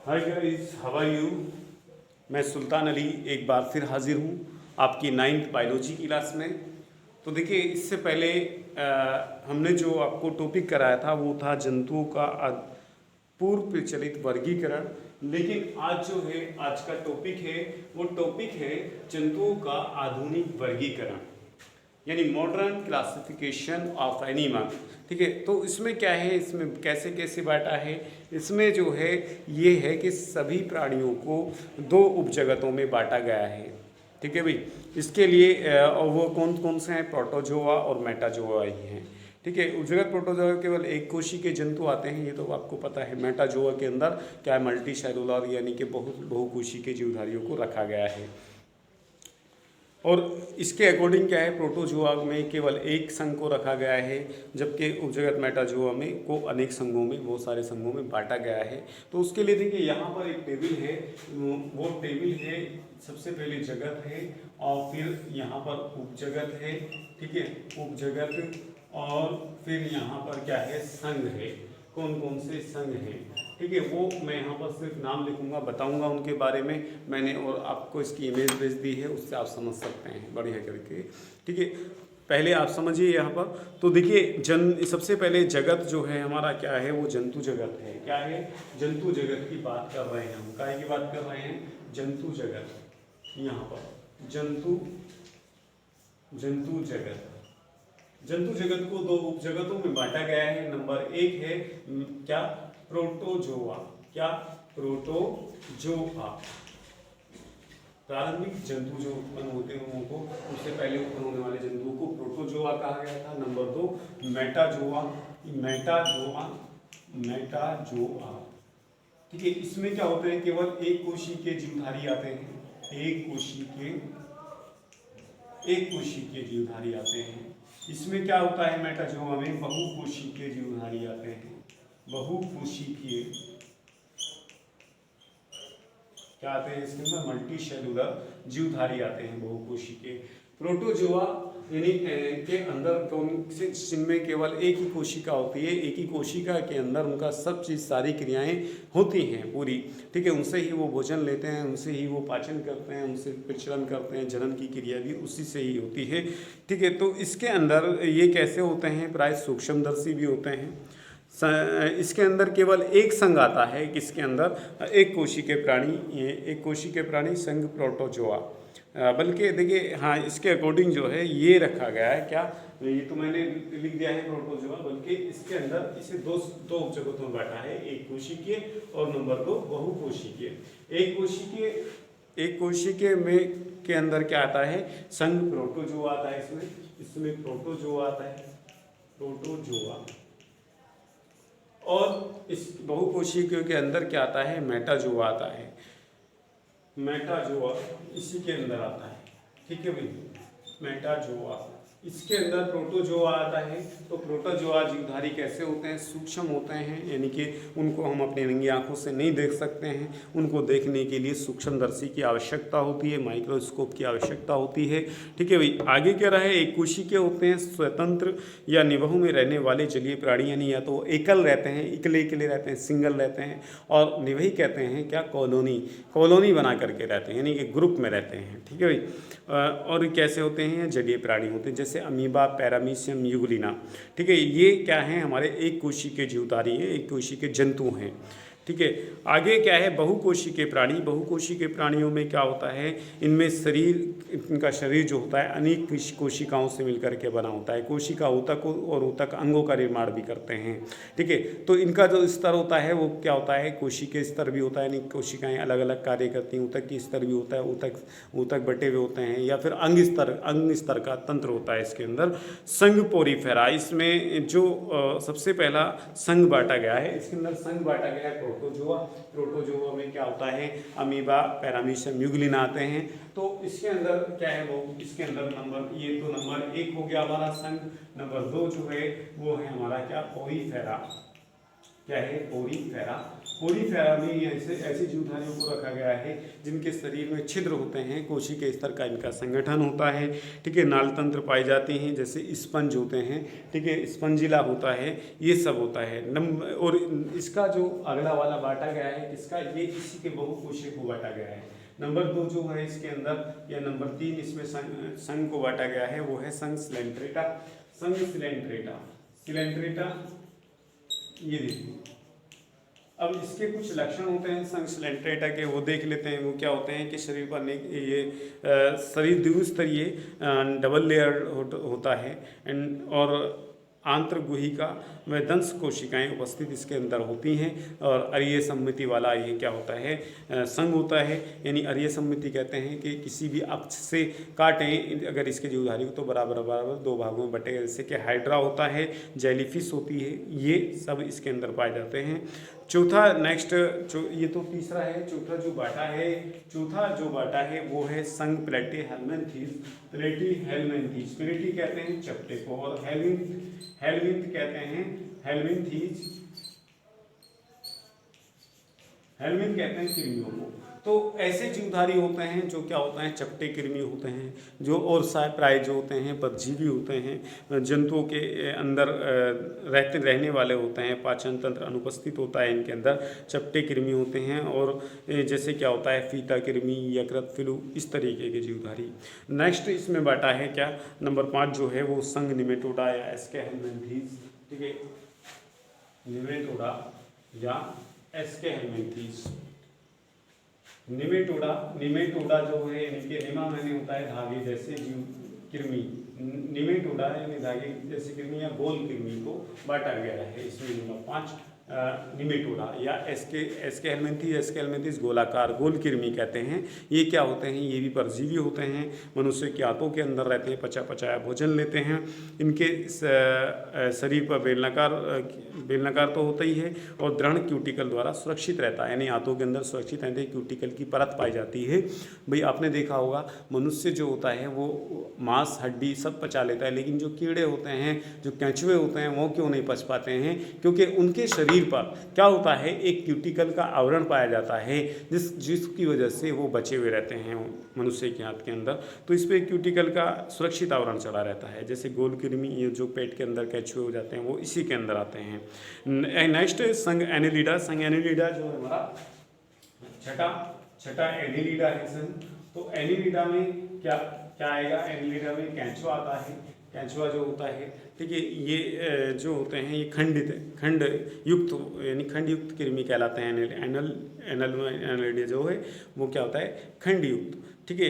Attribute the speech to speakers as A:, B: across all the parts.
A: Hi guys, how are you. मैं सुल्तान अली एक बार फिर हाजिर हूँ आपकी 9th बायोलॉजी क्लास में। तो देखिए, इससे पहले हमने जो आपको टॉपिक कराया था वो था जंतुओं का पूर्व प्रचलित वर्गीकरण। लेकिन आज जो है, आज का टॉपिक है, वो टॉपिक है जंतुओं का आधुनिक वर्गीकरण, यानी मॉडर्न क्लासिफिकेशन ऑफ एनिमल। ठीक है, तो इसमें क्या है, इसमें कैसे कैसे बांटा है। इसमें जो है ये है कि सभी प्राणियों को दो उपजगतों में बांटा गया है। ठीक है भाई, इसके लिए वो कौन कौन से हैं, प्रोटोजोआ और मेटाजोआ ही हैं। ठीक है, उपजगत प्रोटोजोआ केवल एक कोशी के जंतु आते हैं, ये तो आपको पता है। मेटाजोआ के अंदर क्या है, मल्टी सेलुलर यानी कि बहुकोशी के जीवधारियों को रखा गया है। और इसके अकॉर्डिंग क्या है, प्रोटोजोआ में केवल एक संघ को रखा गया है, जबकि उपजगत मेटाजोआ में को अनेक संघों में, बहुत सारे संघों में बांटा गया है। तो उसके लिए देखिए, यहाँ पर एक टेबल है, वो टेबल है, सबसे पहले जगत है और फिर यहाँ पर उपजगत है। ठीक है, उपजगत, और फिर यहाँ पर क्या है, संघ है, कौन कौन से संघ हैं। ठीक है, वो मैं यहाँ पर सिर्फ नाम लिखूंगा, बताऊंगा उनके बारे में मैंने, और आपको इसकी इमेज भेज दी है, उससे आप समझ सकते हैं बढ़िया करके। ठीक है, पहले आप समझिए यहाँ पर। तो देखिए, सबसे पहले जगत जो है हमारा क्या है, वो जंतु जगत है। क्या है, जंतु जगत की बात कर रहे हैं हम। काय की बात कर रहे हैं, जंतु जगत। यहाँ पर जंतु जगत, जंतु जगत को दो उपजगतों में बांटा गया है। नंबर एक है क्या, प्रोटोजोआ। क्या, प्रोटोजोआ। प्रारंभिक जंतु जो उत्पन्न होते हैं उनको, उससे पहले उत्पन्न होने वाले जंतुओं को प्रोटोजोआ कहा गया था। नंबर दो, मेटाजोआ। मेटाजोआ। ठीक है, इसमें क्या होते हैं, केवल एक कोशी के जीवधारी आते हैं। एक कोशी के जीवधारी आते हैं। इसमें क्या होता है, मेटाजोआ में बहुकोशी के जीवधारी आते हैं। बहुकोशिकीय क्या आते हैं, इसके अंदर मल्टी सेलुलर जीवधारी आते हैं, बहुकोशिकीय। प्रोटोजोआ यानी के अंदर कौन से, जिनमें केवल एक ही कोशिका होती है, एक ही कोशिका के अंदर उनका सब चीज़, सारी क्रियाएं होती हैं पूरी। ठीक है, उनसे ही वो भोजन लेते हैं, उनसे ही वो पाचन करते हैं, उनसे प्रचलन करते हैं, जनन की क्रिया भी उसी से ही होती है। ठीक है, तो इसके अंदर ये कैसे होते हैं, प्राय सूक्ष्मदर्शी भी होते हैं। इसके अंदर केवल एक संघ आता है, किसके अंदर, एक कोशी के प्राणी संघ प्रोटोजोआ। बल्कि देखिए, हाँ, इसके अकॉर्डिंग जो है ये रखा गया है। क्या, ये तो मैंने लिख दिया है प्रोटोजोआ, बल्कि इसके अंदर इसे दो उपजगतों में बांटा है, एक कोशिकीय और नंबर दो बहुकोशिकीय। एक कोशिकीय में के अंदर क्या आता है, संघ प्रोटोजोआ आता है। इसमें प्रोटोजोआ आता है, प्रोटोजोआ। और इस बहुकोशिकीय के अंदर क्या आता है, मेटाजोआ आता है। मेटाजोआ इसी के अंदर आता है। ठीक है भाई, मेटाजोआ। इसके अंदर प्रोटोजोआ आता है। तो प्रोटोजोआ जीवधारी कैसे होते हैं, सूक्ष्म होते हैं, यानी कि उनको हम अपनी रंगी आंखों से नहीं देख सकते हैं। उनको देखने के लिए सूक्ष्मदर्शी की आवश्यकता होती है, माइक्रोस्कोप की आवश्यकता होती है। ठीक है भाई, आगे क्या रहा है, एक कोशिकीय होते हैं, स्वतंत्र या निवाहु में रहने वाले जलीय प्राणी, यानी या तो एकल रहते हैं, इकले रहते हैं, सिंगल रहते हैं, और निवही कहते हैं क्या, कॉलोनी बना करके रहते हैं, यानी कि ग्रुप में रहते हैं। ठीक है भाई, और कैसे होते हैं, जलीय प्राणी होते हैं, जैसे अमीबा, पैरामीशियम, यूग्लिना। ठीक है, ये क्या है, हमारे एक कोशी के जीवधारी हैं, एक कोशी के जंतु हैं। ठीक है, आगे क्या है, बहुकोशी के प्राणी। बहुकोशी के प्राणियों में क्या होता है, इनमें इनका शरीर जो होता है अनेक कोशिकाओं से मिलकर के बना होता है। कोशिका ऊतक और ऊतक अंगों का निर्माण भी करते हैं। ठीक है, तो इनका जो स्तर होता है वो क्या होता है, कोशिकीय स्तर भी होता है, यानी कोशिकाएं अलग अलग कार्य करती हैं। ऊतक की स्तर भी होता है, ऊतक बटे हुए होते हैं, या फिर अंग स्तर का तंत्र होता है इसके अंदर। संघ पोरीफेरा, इसमें जो सबसे पहला संघ बांटा गया है, इसके अंदर संघ बांटा गया है प्रोटोजोआ में क्या होता है, अमीबा, पैरामीशियम, यूग्लिना आते हैं। तो इसके अंदर क्या है, वो इसके अंदर ये तो नंबर एक हो गया हमारा संघ। नंबर दो जो है वो है हमारा क्या, पोरीफेरा। क्या है, पोरीफेरा। पोरीफेरा में ऐसे जीवधारियों को रखा गया है जिनके शरीर में छिद्र होते हैं, कोशिका स्तर का इनका संगठन होता है, ठीक है, नाल तंत्र पाए जाते हैं, जैसे स्पंज होते हैं, ठीक है, स्पंजिला होता है, ये सब होता है। और इसका जो अगला वाला बांटा गया है किसका, ये इसी के बहुकोशिक को बांटा गया है। नंबर 2 जो है इसके अंदर, या नंबर 3 इसमें संघ को बांटा गया है, वो है संघ सिलेंट्रेटा। संघ सिलेंट्रेटा, सिलेंट्रेटा ये देखिए। अब इसके कुछ लक्षण होते हैं संघ सिलेंट्रेटा के, वो देख लेते हैं। वो क्या होते हैं कि शरीर पर ये शरीर द्विस्तरीय डबल लेयर होता है, और आंतरगुहिका व दंश कोशिकाएं उपस्थित इसके अंदर होती हैं, और अरीय सम्मिति वाला ये क्या होता है, संघ होता है। यानी अरीय सम्मिति कहते हैं कि किसी भी अक्ष से काटें अगर इसके जीवधारी को तो बराबर बराबर 2 भागों में बटेगा, जैसे कि हाइड्रा होता है, जेलीफिश होती है, ये सब इसके अंदर पाए जाते हैं। चौथा नेक्स्ट ये तो तीसरा है। चौथा जो बाटा है वो है संघ प्लेटीहेल्मिन्थीज। प्लेटीहेल्मिन्थीज, प्लेटी कहते हैं चपटे को, और हेल्मिन्थ कहते हैं हेल्मिन्थीज, हेल्मिन्थ कहते हैं कृमियों को। तो ऐसे जीवधारी होते हैं जो क्या होते हैं, चपटे कृमि होते हैं, जो और प्राय जो होते हैं परजीवी होते हैं, जंतुओं के अंदर रहने वाले होते हैं, पाचन तंत्र अनुपस्थित होता है इनके अंदर, चपटे कृमि होते हैं। और जैसे क्या होता है, फीता कृमि, यकृत, फ्लू, इस तरीके के जीवधारी। नेक्स्ट इसमें बाटा है क्या, नंबर 5 जो है वो संघ निमेटोडा या एस्केहेल्मिन्थीज, ठीक है, निमेटोडा या एस्केहेल्मिन्थीज। निमेटोडा जो है इनके निमा मैंने होता है धागे जैसे जीव कृमि, निमेटोडा यानी धागे जैसे कृमि या गोल कृमि को बांटा गया है इसमें। नंबर 5 निमेटोडा या एस्केहेल्मिन्थीज गोलाकार गोल कृमि कहते हैं। ये क्या होते हैं, ये भी परजीवी होते हैं, मनुष्य के आंतों के अंदर रहते हैं, पचाया भोजन लेते हैं। इनके शरीर पर बेलनाकार तो होता ही है, और दृढ़ क्यूटिकल द्वारा सुरक्षित रहता है, यानी आंतों के अंदर सुरक्षित रहते हैं, क्यूटिकल की परत पाई जाती है। भाई आपने देखा होगा मनुष्य जो होता है वो मांस हड्डी सब पचा लेता है, लेकिन जो कीड़े होते हैं, जो केंचुए होते हैं, वो क्यों नहीं पच पाते हैं, क्योंकि उनके शरीर पर क्या होता है, एक क्यूटिकल का आवरण पाया जाता है, जिसकी वजह से वो बचे हुए रहते हैं मनुष्य के हाथ के अंदर। तो इस पर क्यूटिकल का सुरक्षित आवरण चढ़ा रहता है। जैसे गोल कृमि ये जो पेट के अंदर केंचुए हो जाते हैं वो इसी के अंदर आते हैं। नेक्स्ट संघ एनेलिडा। संघ एनेलिडा जो है हमारा छठा एनेलिडा है संघ। तो एनेलिडा में क्या आएगा, एनेलिडा में केंचुआ आता है, केंचुआ जो होता है, ठीक है, ये जो होते हैं ये खंड युक्त यानी खंड युक्त कृमि कहलाते हैं। एनेलिडा जो है वो क्या होता है, खंड युक्त, ठीक है,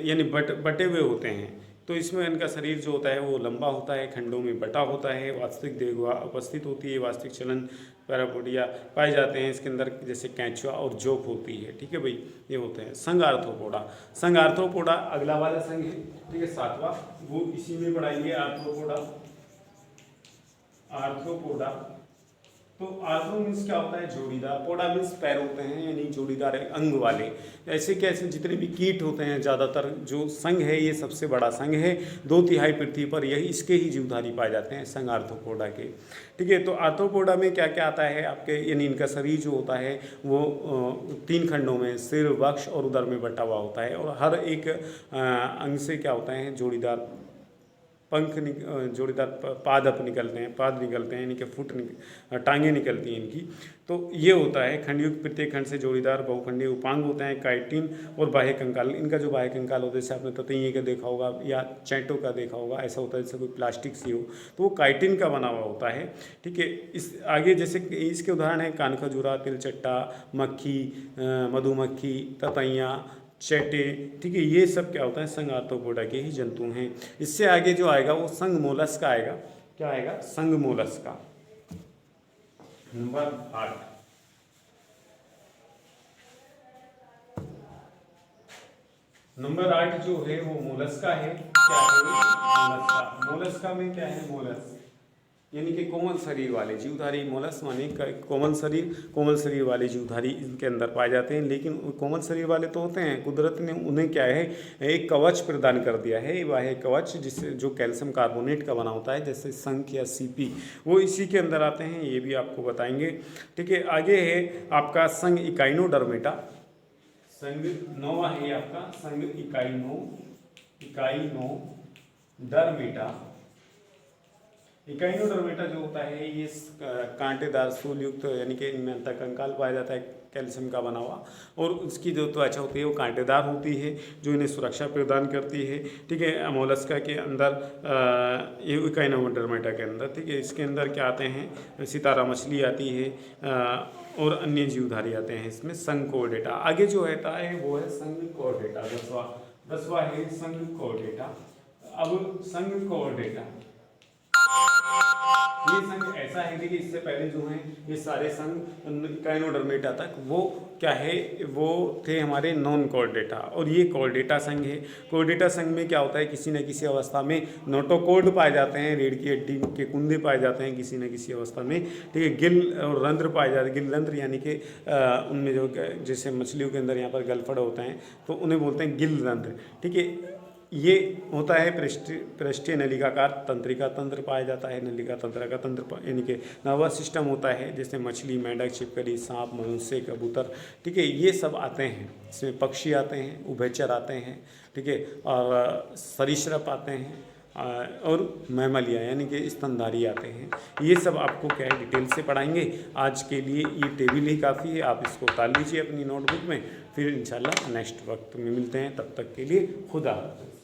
A: यानी बटे हुए होते हैं। तो इसमें इनका शरीर जो होता है वो लंबा होता है, खंडों में बटा होता है, वास्तविक देहगुहा उपस्थित होती है, वास्तविक चलन पैरापोडिया पाए जाते हैं इसके अंदर, जैसे कैंचुआ और जोक होती है, ठीक है भाई, ये होते हैं। संघ आर्थ्रोपोडा। संघ आर्थ्रोपोडा अगला वाला संघ है, ठीक है, 7वां, वो इसी में पढ़ाएंगे आर्थ्रोपोडा। तो आर्थ्रो मीन्स क्या होता है, जोड़ीदार, पोडा मीन्स पैर होते हैं, यानी जोड़ीदार अंग वाले। ऐसे कैसे जितने भी कीट होते हैं, ज़्यादातर जो संघ है ये सबसे बड़ा संघ है, 2/3 पृथ्वी पर यही इसके ही जीवधारी पाए जाते हैं, संघ आर्थ्रोपोडा के, ठीक है। तो आर्थ्रोपोडा में क्या क्या आता है आपके, यानी इनका शरीर जो होता है वो 3 खंडों में, सिर, वक्ष और उदर में बटा हुआ होता है, और हर एक अंग से क्या होता है, जोड़ीदार जोड़ीदार पाद निकलते हैं, यानी कि टांगें निकलती हैं इनकी। तो ये होता है खंडयुक्त, प्रत्येक खंड से जोड़ीदार बहुखंडीय उपांग होते हैं, काइटिन और बाह्य कंकाल। इनका जो बाह्य कंकाल होता है, जैसे आपने ततैये का देखा होगा या चैंटो का देखा होगा, ऐसा होता है जैसे कोई प्लास्टिक सी हो, तो वो काइटिन का बना हुआ होता है, ठीक है। इस आगे जैसे इसके उदाहरण है कानखजूरा, तिलचट्टा, मक्खी, मधुमक्खी, ततैया, चैटे, ठीक है, ये सब क्या होता है, संघ आर्थ्रोपोडा के ही जंतु हैं। इससे आगे जो आएगा वो संघ मोलस्का आएगा। क्या आएगा, संघ मोलस्का। नंबर 8। नंबर 8 जो है वो मोलस्का है। क्या है मोलस्का? मोलस्का में क्या है, यानी कि कोमल शरीर वाले जीवधारी मोलस्क माने कोमल शरीर वाले जीवधारी इनके अंदर पाए जाते हैं। लेकिन कोमल शरीर वाले तो होते हैं, कुदरत ने उन्हें क्या है एक कवच प्रदान कर दिया है, वह है कवच जिससे जो कैल्शियम कार्बोनेट का बना होता है, जैसे शंख या सीपी, वो इसी के अंदर आते हैं, ये भी आपको बताएंगे। ठीक है, आगे है आपका संघ इकाइनोडर्मेटा, संघ नौवा है आपका संघ इकाइनोडर्मेटा। इकाइनोडर्मेटा जो होता है ये कांटेदार सूल युक्त, यानी कि इनमें अंतः कंकाल पाया जाता है कैल्शियम का बना हुआ, और उसकी जो त्वचा होती है वो कांटेदार होती है, जो इन्हें सुरक्षा प्रदान करती है। ठीक है, मोलस्का के अंदर ये इकाइनोडर्मेटा के अंदर, ठीक है, इसके अंदर क्या आते हैं, सितारा मछली आती है और अन्य जीवधारी आते हैं इसमें। संघ कोर्डेटा आगे जो रहता है वो है संघ कोर्डेटा, दसवा है संघ कोर्डेटा। अब संघ कोर्डेटा ये संघ ऐसा है कि इससे पहले जो है ये सारे संघ इकाइनोडर्मेटा तक वो क्या है, वो थे हमारे नॉन कॉर्डेटा, और ये कॉर्डेटा संघ है। कॉर्डेटा संघ में क्या होता है, किसी न किसी अवस्था में नोटोकॉर्ड पाए जाते हैं, रीढ़ की हड्डी के कुंदे पाए जाते हैं किसी न किसी अवस्था में। ठीक है, गिल और रंध्र पाए जाते हैं, गिल रंध्र यानी कि उनमें जो जैसे मछलियों के अंदर यहाँ पर गलफड़ होते हैं तो उन्हें बोलते हैं गिल रंध्र। ठीक है, ये होता है पृष्ठीय नलिकाकार तंत्रिका तंत्र पाया जाता है, नलिका तंत्र का तंत्र यानी कि नर्वस सिस्टम होता है, जैसे मछली, मेंढक, छिपकली, सांप, मनुष्य, कबूतर। ठीक है, ये सब आते हैं, इसमें पक्षी आते हैं, उभयचर आते हैं, ठीक है, और सरीसृप आते हैं और मैमलिया यानी कि स्तनधारी आते हैं। ये सब आपको क्या है डिटेल से पढ़ाएंगे। आज के लिए ये टेबल ही काफ़ी है, आप इसको उतार लीजिए अपनी नोटबुक में, फिर इंशाल्लाह नेक्स्ट वक्त में मिलते हैं। तब तक के लिए खुदा हाफ़िज़।